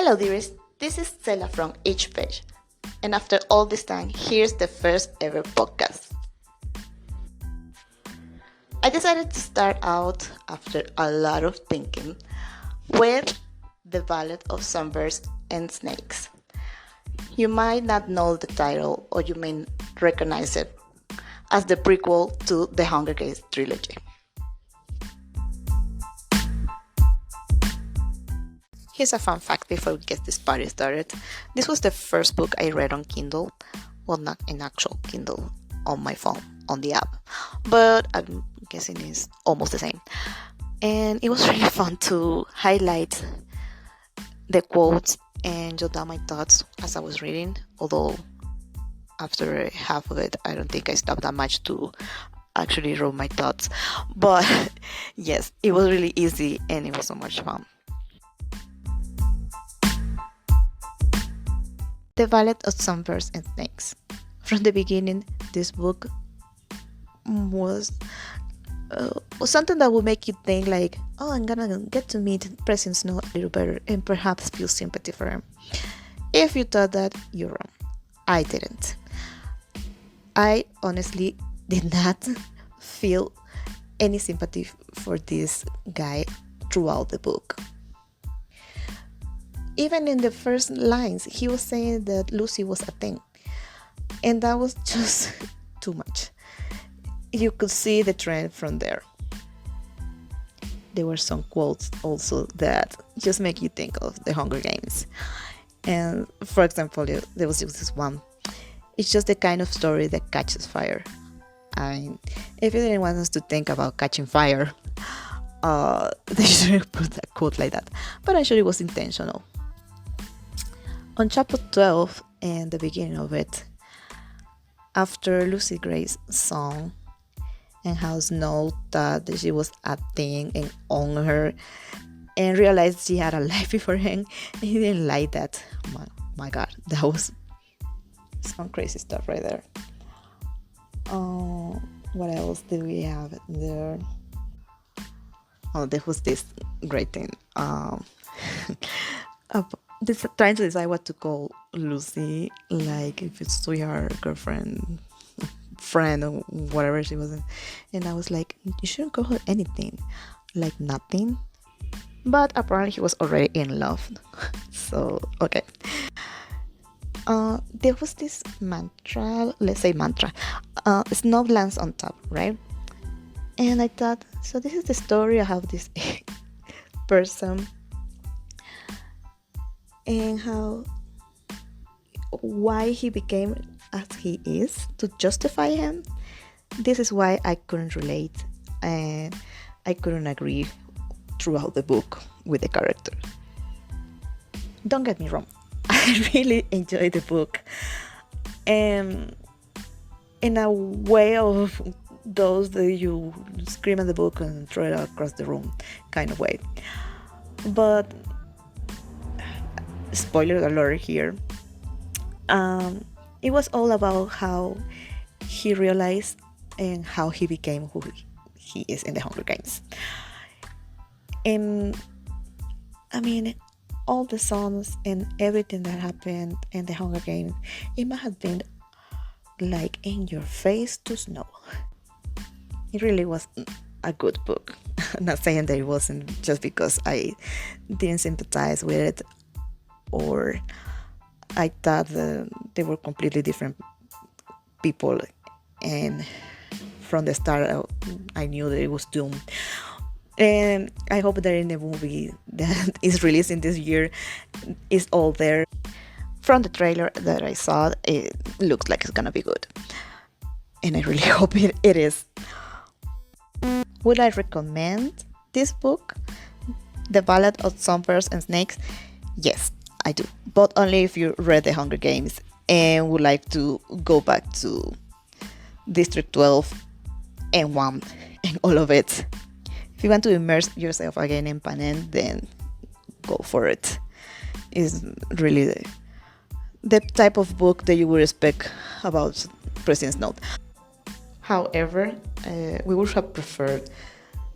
Hello dearies, this is Stella from EachPage, and after all this time, here's the first ever podcast. I decided to start out, after a lot of thinking, with the Ballad of Songbirds and Snakes. You might not know the title, or you may recognize it as the prequel to the Hunger Games trilogy. Here's a fun fact before we get this party started. This was the first book I read on Kindle. Well, not in actual Kindle, on my phone, on the app. But I'm guessing it's almost the same. And it was really fun to highlight the quotes and jot down my thoughts as I was reading. Although, after half of it, I don't think I stopped that much to actually write my thoughts. But yes, it was really easy and it was so much fun. The Ballad of Songbirds and Snakes. From the beginning, this book was something that would make you think like, oh, I'm gonna get to meet President Snow a little better and perhaps feel sympathy for him. If you thought that, you're wrong. I didn't. I honestly did not feel any sympathy for this guy throughout the book. Even in the first lines, he was saying that Lucy was a thing. And that was just too much. You could see the trend from there. There were some quotes also that just make you think of the Hunger Games. And for example, there was this one. It's just the kind of story that catches fire. I mean, if you didn't want us to think about catching fire, they shouldn't put a quote like that. But I'm sure it was intentional. On chapter 12 and the beginning of it, after Lucy Gray's song and how Snow thought that she was a thing and owned her and realized she had a life before him, and he didn't like that. My God, that was some crazy stuff right there. What else did we have there? Oh, there was this great thing. Trying to decide what to call Lucy, like if it's sweetheart, girlfriend, friend, or whatever she was. And I was like, you shouldn't call her anything, like nothing. But apparently he was already in love. So, okay. There was this mantra, let's say mantra. Snow lands on top, right? And I thought, so this is the story of how this person and why he became as he is to justify him. This is why I couldn't relate and I couldn't agree throughout the book with the character. Don't get me wrong, I really enjoyed the book, and in a way of those that you scream at the book and throw it across the room kind of way. But spoiler alert here, it was all about how he realized and how he became who he is in the Hunger Games. And I mean, all the songs and everything that happened in the Hunger Games, it must have been like in your face to Snow. It really was a good book. I'm not saying that it wasn't just because I didn't sympathize with it, or I thought they were completely different people, and from the start I knew that it was doomed. And I hope that in the movie that is releasing this year is all there. From the trailer that I saw, it looks like it's gonna be good, and I really hope it is. Would I recommend this book, The Ballad of Songbirds and Snakes? Yes, I do, but only if you read the Hunger Games and would like to go back to District 12 and 1 and all of it. If you want to immerse yourself again in Panem, then go for it. It's really the type of book that you would expect about President Snow. However, we would have preferred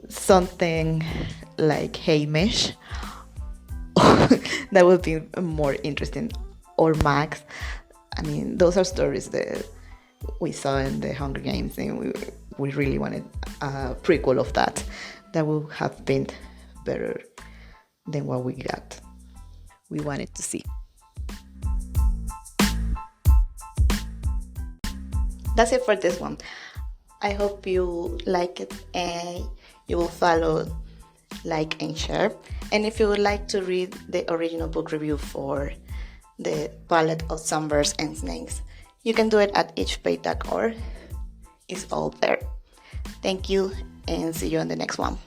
something like Hamish That would be more interesting. Or Max. I mean, those are stories that we saw in the Hunger Games, and we really wanted a prequel of that. That would have been better than what we got. We wanted to see. That's it for this one. I hope you like it and you will follow, like, and share. And if you would like to read the original book review for the Ballad of Songbirds and Snakes, you can do it at EachPage.org. It's all there. Thank you, and see you on the next one.